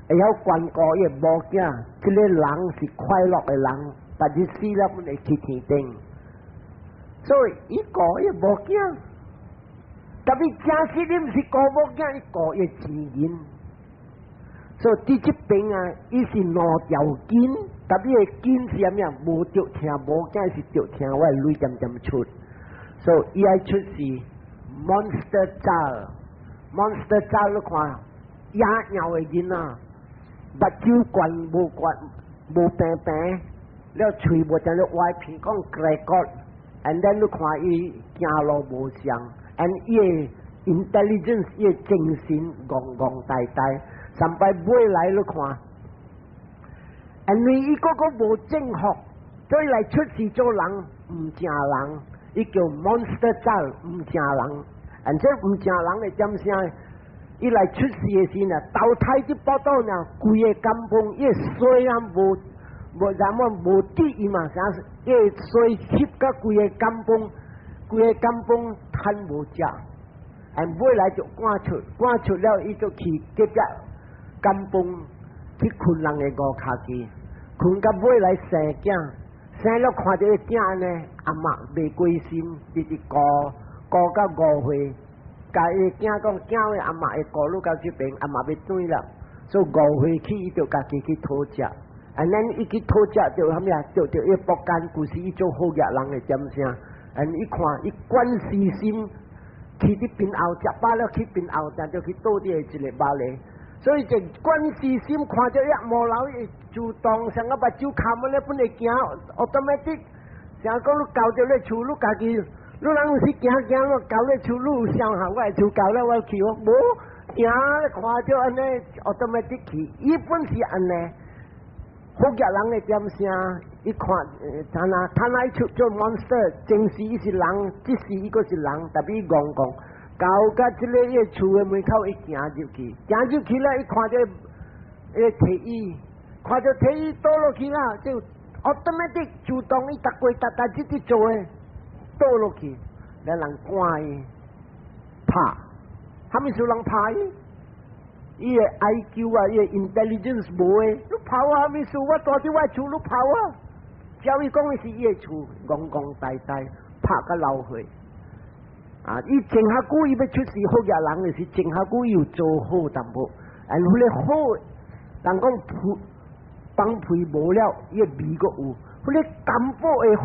会晓关顾伊无惊，这个人是快乐的人。但是死了不会去天顶，所以伊顾伊无惊，特别真实你毋是顾无惊，伊顾伊钱银。所以伫即边啊，伊是两条筋，特别个筋是啥物啊？无着听无惊，是着听我泪点点出。所以伊爱出是 monster 你看野鸟的人啊，目睭悬无平平。了嘴无正了歪皮讲改角 ，and then 你看伊行路无像 ，and 伊个 intelligence 伊个精神戆呆呆，三摆买来你看 ，and 伊个无正学，所以来出事做人唔正人，伊叫 monster 仔唔正人，and 这唔正人的点声？伊来出事的时呢，投胎即报道呢，规个感风，伊虽然无咱们无注意嘛，啥是伊水吸甲规个感风摊无食，买来就赶出了，伊就去结只感风去困人的五骹机，困到买来生囝了看到个囝呢，阿嬷袂关心，直直顾到5岁，甲伊囝讲囝的阿嬷会顾你到这边，阿嬷要转啦，所以5岁起伊就家己去讨食。and then 伊去讨食着啥物啊？着伊腹间，故是伊做好野人的点声。and 伊看伊观世心去伫边后，食饱了去边后，但就去倒伫一个巴黎。所以这观世心看着一无老伊自动，像个目睭看么咧，本会行 automatic。像讲你交着咧厝，你家己，你人有时行，你交咧厝，你有想下，我会厝交了我去，无行看着安尼 automatic 去，伊本是安尼。好野人的点声，伊看他那一出做 monster， 正时伊是人，即时伊个是人，特别戆戆，到即个伊厝的门口，伊行入去了，伊看到提议，看到提议倒落去啦，就 automatic 自动伊逐过自己做诶，倒落去，来人赶伊拍，虾米事人拍伊？伊个 IQ 啊，伊个 intelligence 无诶，你拍我虾米事？我住伫我厝，你拍我？照伊讲的是伊个厝，戆戆呆呆，拍甲流血。啊，伊静下久，伊要出事好野人就是静下久，伊有做好淡薄，然后咧好，人讲放屁无了，伊个味阁有。迄个甘宝会好，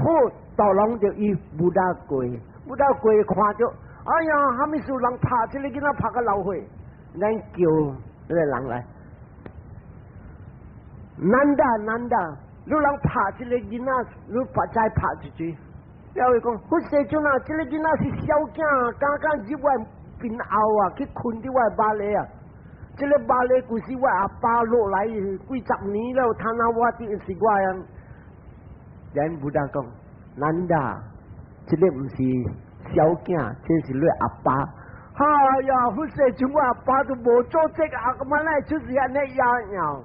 大人就伊不大过看着，哎呀，虾米事人拍这个囡仔拍甲流血，咱叫那个人来，难得。你人拍这个囡仔，你再拍一句，了伊讲，好社长啊，这个囡仔是小囝，刚入我病后啊，去困伫我巴黎啊。这个巴黎故事我阿爸落来几十年了，他那我的是我呀。人不大讲，难得，这个不是小囝，这是你阿爸。哎呀，好社长，我阿爸都无做这个，咁么来出事安尼样。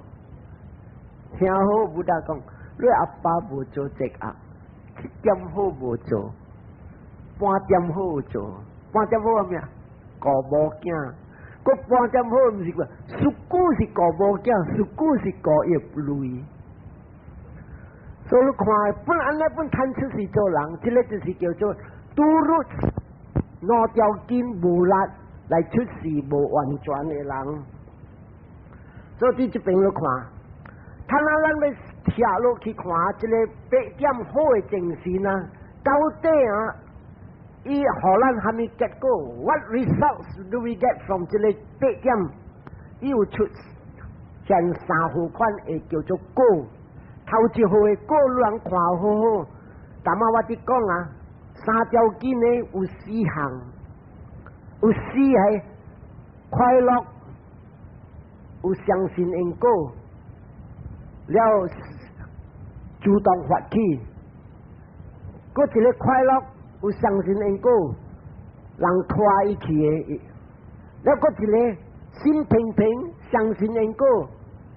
听好不大讲，你阿爸无做这个，一点好无做，半点好做，半点好咩？顾无囝，个半点好唔是个，属久是顾无囝，属久是顾业不累。所以你看，本安尼本贪出事做人，这个就是叫做拄入拿条件无力来出事无完全的人。所以这边你看。他那人咧跳落去看，这个8点好的精神啊，到底啊，伊互咱虾米结果 ？What results do we get from 这个8点？伊有出前3号款会叫做果，头一号的果人看好好，但嘛我伫讲啊，3条件呢有4项，有4个快乐，有相信因果。了主动发起，嗰一个快乐有相信因果，人拖伊去的；了嗰一个心平平相信因果，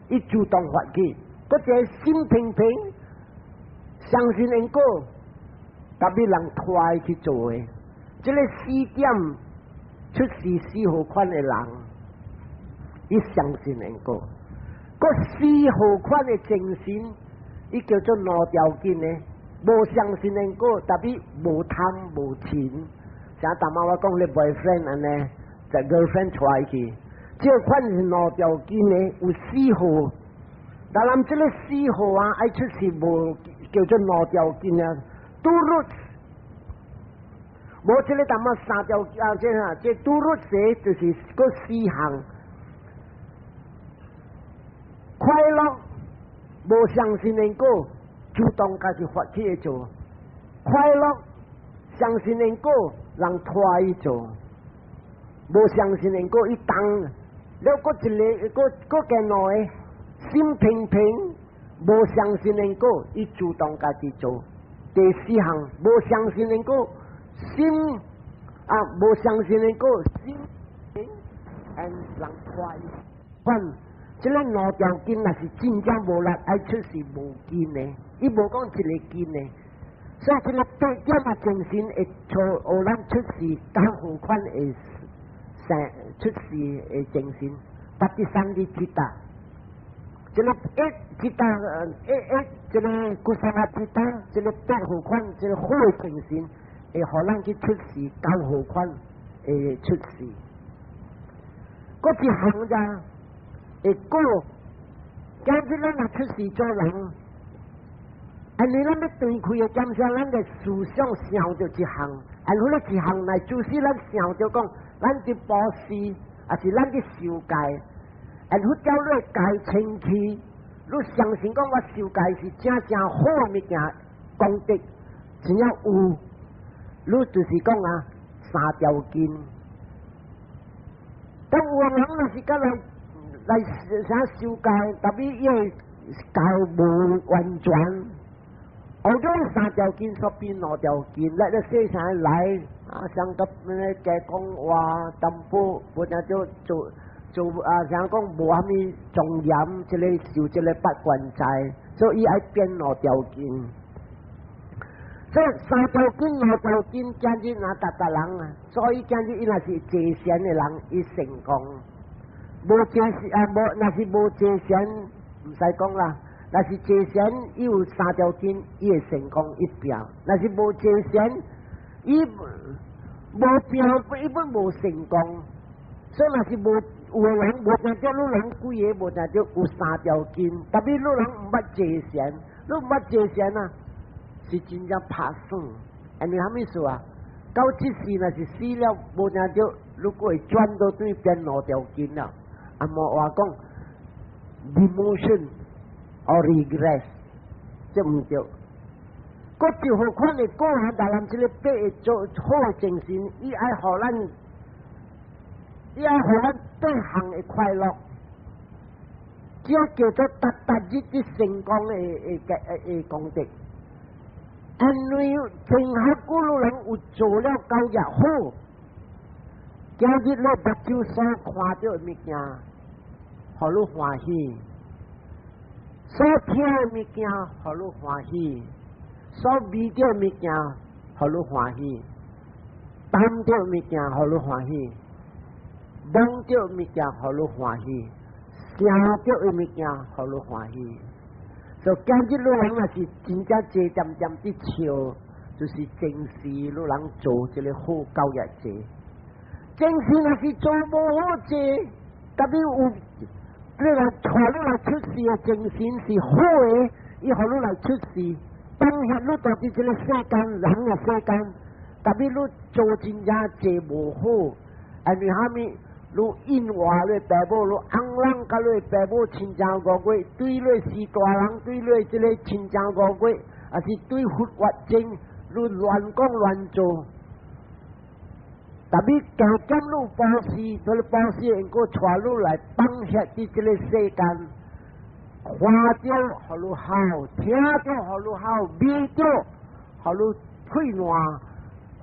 伊主动发起；嗰一个心平平相信因果，特别人拖伊去做的。这个4点出事4号款的人，伊相信因果。个4号款的精神，伊叫做无条件的，无相信因果，特别无贪无钱。像大妈我讲你 boyfriend 安尼，就 girlfriend 带去，这款是无条件的，有4号。但咱这个4号啊，爱出事无叫做无条件啊，拄入。无这个大妈3条啊，这拄入者就是个4项。快乐，无相信因果，主动家己发起去做；快乐，相信因果，人拖伊做；无相信因果，伊当了个一个个两个心平平，无相信因果，伊主动家己做。第4项，无相信因果，心啊，无相信因果，心平，人拖伊。这个无条件，若是真正无力爱出事无见的，伊无讲一个见的，所以这个8点啊精神会互咱出事，刚好款会出事的精神，特别3日吉他，这个吉他这个古山啊吉他，这个8号款，这个好的精神会互咱去出事，刚好款会出事，嗰一项咋？会过，假使咱若出事做人，安尼咱要对开的，减少咱的思想想着一项，然后咧一项来就是咱想着讲，咱的保持，也是咱的受戒，然后叫你戒清气，你相信讲我受戒是正好的物件，功德只要有，你就是讲啊3条件，但有人若是甲人。来啥受戒，特别因为戒无完全，后头三条筋所变两条筋，来了世上来啊，像个那加工话淡薄，不然就像讲无虾米重盐，这个受这个八关斋，所以伊爱变两条筋。所以三条筋两条筋，今日那达人啊，所以今日伊若是坐禅的人，伊成功。无坐禅无，若是无坐禅，唔使讲啦。若是坐禅，伊有三条筋，伊会成功一表；若是无坐禅，伊无表，伊本无成功。所以若是有个人无成叫你人几个无成叫有三条筋，特别你人唔捌坐禅，你唔捌坐禅啊，是真正拍算。安尼虾米事啊？到即时若是死了，无成叫如果会转到对变两条筋了，啊无话讲 demotion or regress， 这唔对。各就何款的个人大人这个八会做好精神，伊爱互咱。伊爱互咱对行的快乐，这叫做达日的成功的功德。因为正合古路人有做了教育好，今日你目睭所看到的物件，互你欢喜；所听的物件，互你欢喜；所味到的物件，互你欢喜；谈到的物件，互你欢喜。闻到物件，互你欢喜；听到的物件，互你欢喜。所以今日老人若是真正坐渐渐的笑，就是正是老人做这个好教育者。正是若是做无好者，特别有你来带你来出世的精神是好的，伊互你来出世。当下你到底这个世间人的世间，特别你做真正坐无好，安尼虾米？如因话咧，爸母如翁人甲咧爸母亲情五月，对咧是大人，对咧这个亲情五月，也是对佛法正，如乱讲乱做。特别加减路报事，对报事能够带路来当下的这个世间，看到好路好，听到好路好，味到好路退乱，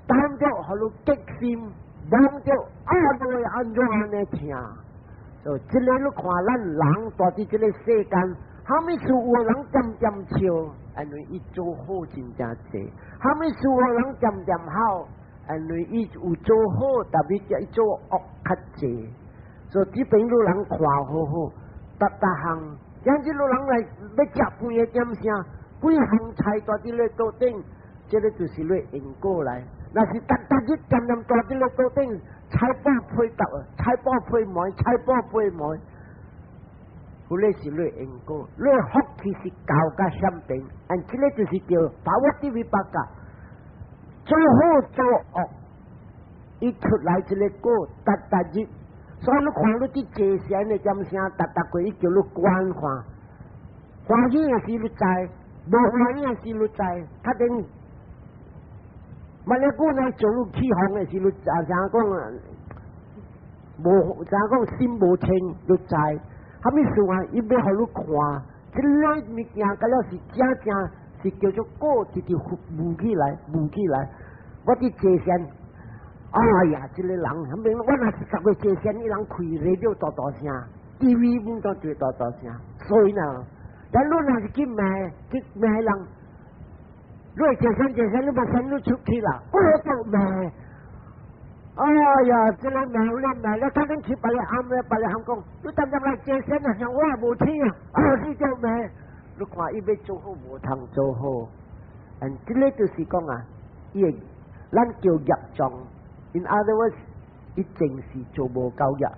谈到好路激心。闻到都会安怎安尼听？所以这个你看咱人住伫这个世间，虾米事有人渐渐笑，因为伊做好真正多；虾米事有人渐渐好，因为伊有做好，特别伊做恶较济。所以这边老人看好好，逐项，像这老人来要食饭的点声，几项菜住伫咧桌顶，这个就是咧因果来。那是逐日渐渐住伫咧桌顶，菜包配搭，菜包配糜，菜包配糜，嗰个是咧因果，咧福气是教甲相平，按这个就是叫把握的为八噶，做好做恶，伊出来这个果逐日，所以你看你啲坐禅的点声，逐个伊叫你观看，欢喜的是你知，无欢喜的是你知，确定。万一古来做起行的时候，常讲啊，无常讲心无清，就知。虾米事啊？伊要互你看，这类物件，甲了是正是叫做果，直直舞起来，舞起来。我伫坐禅，哎呀，这个人，肯定我若是10个坐禅，伊人开radio大声 ，TV 本都最大声，所以呢，但你若是去骂人。你坐山，你把山都出去了，我就骂。哎呀，这个骂了，他跟去把你喊了，把你喊讲，你怎么来坐山啊？像我也无听啊，你就骂。你看伊要做好无通做好，这个就是讲啊，伊咱叫业障。In other words， 伊正是做无够业，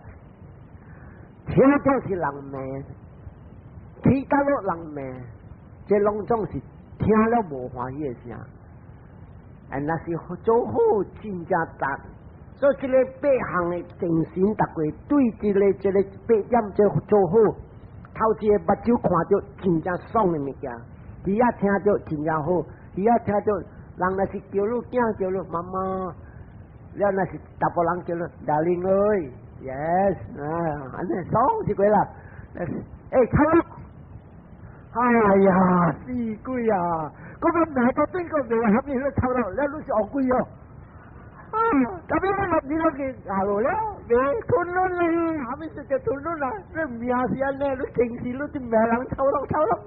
听到是人骂，听到了人骂，这拢总是。听了无欢喜的声，那是做好真正达。所以这个8项的精神，逐个对这个8点做好。头一个目睭看到真正爽的物件，耳仔听到真正好，耳仔听到人若是叫你囝叫你妈妈，了若是大部人叫你darling ơi，yes， 安尼爽就过啦。哎，好。哎呀，死鬼啊！
ก็มันหนาตัวติ้งก็เดี๋ยวครับนี่เราทำเราแล้วรู้สึกออกกุยอ่ะแต่ไม่ได้แบบนี้เรากินแล้วเดี๋ยวทุนนู้นเลยหาไม่เสร็จจะทุนนู้นนะเรื่องมีอาเซียนเนี่ยรู้เก่งสิรู้ที่แม่หลังเท่าเรา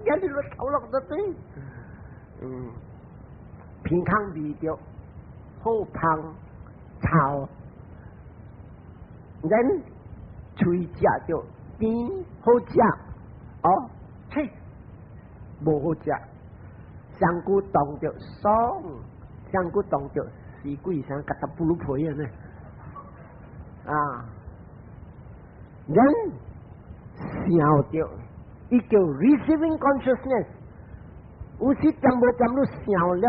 แค่ที่รู้เท่าเราตัวติ้ง
平康味着好香臭，人嘴食着甜好食，哦，切，无好食。香菇冻着爽，香菇冻着死鬼像甲他不如皮啊呢，啊，人想着，伊叫 receiving consciousness。有时点无点你想了，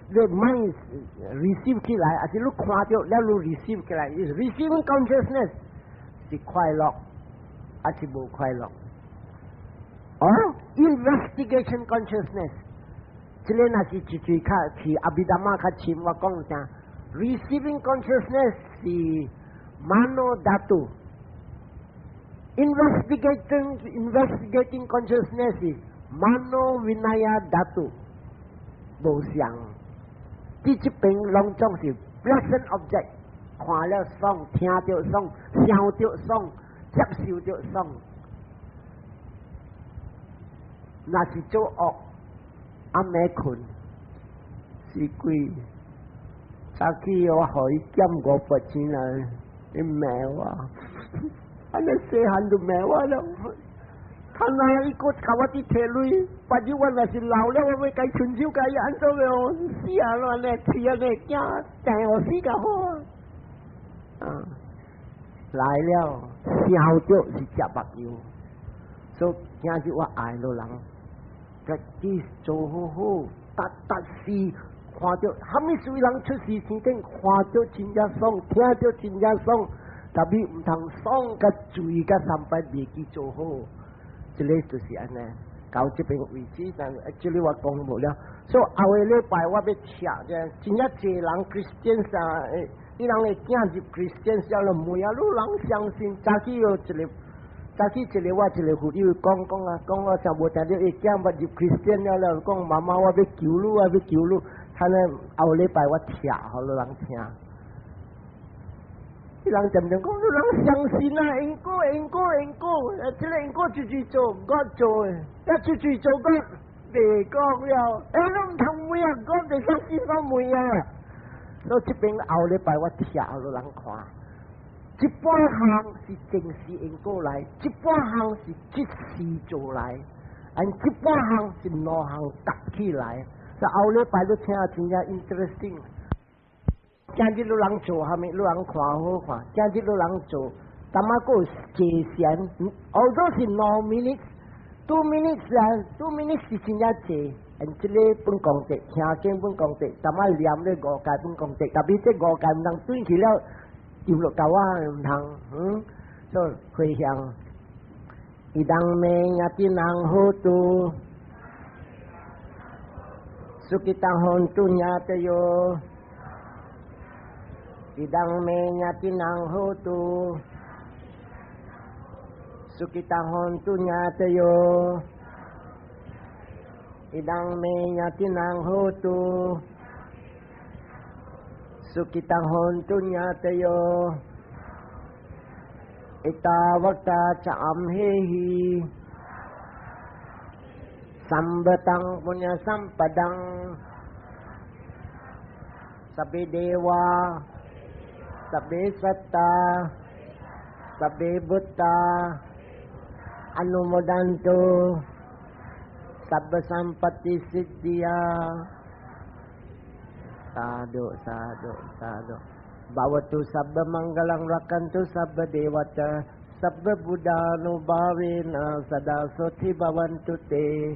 你 mind receive 起来，还是你看到了你 receive 起来 ，is receiving consciousness 是快乐，还是无快乐？哦 ，investigation consciousness， 这个那是最较去阿毗达玛较深，我讲啥 ？receiving consciousness 是 mano dhatu。investigating consciousness 是 mano vinaya dhatu 无相，第这边拢总是 pleasant object， 看了爽，听着爽，想着爽，接受着爽。那是做恶，阿妹困，是鬼。早起我可以减500钱来，你骂我，安尼细汉就骂我了。他那一个甲我啲摕钱，把住我若是老了，我要该伸手该安怎样？死啊了呢，死啊呢，惊定我死个好啊！来了，笑着是食目油，所以今日我爱了人，家己做好好，踏实，看着虾米水人出事天顶，看着真正爽，听着真正爽，特别唔通爽甲醉甲三拜未记做好。这里就是安尼，到这边为止，但这里我讲无了。所以后个礼拜我要请啫，真正济人 Christian 啊，你人会进入 Christian 了，每啊路人相信，早起有一个，我一个妇女讲我上无听到伊讲捌入 Christian 了，讲妈妈我要求你，他呢后个礼拜我听，好多人听。啲人就唔讲，你人相信啊，因果，这个因果做做，唔该做嘅，一做个未讲了，你唔通每日讲就相信我每日。所以这边后礼拜我听好多人看，一半项是正视因果来，一半项是即时做来，一半项是两项搭起来。所以后礼拜都听真正 interesting。今日有人做，下面有人看好看。今日有人做，他妈个节闲，although 是2 minutes，2 minutes 是真正济。这个本功德，听经本功德，他妈念咧5戒本功德，特别这5戒唔通转去了，丢落沟啊唔通，所以回向。idang me ngatinang hutu sukitahon tunya tayo idang me ngatinang hutu sukitahon tunya tayo idang me ngatinang hutu sukitahon tunya tayo itawagta caamhehi sambatang punya sampadang sabi dewa sabi satta sabi buddha anumodanto sabba sampati siddhya sadhu sadhu sadhu Bhavatu sabba manggalang rakantu sabba dewata sabba buddhanubhavena sada soti bhavantu te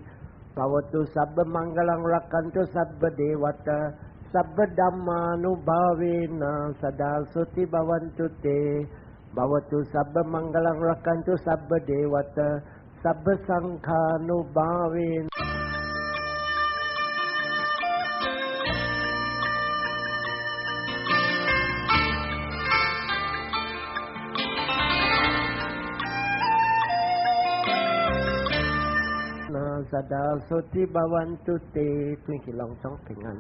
Bhavatu sabba manggalang rakantu sabba dewata sabba dhammanubhavena sada soti bhavantu te Bhavatu sabba manggalang rakantu sabba dewata sabba sangkhanubhavena Sada Soti Bhavantu Te Twinkle ลองร้องเพลงกัน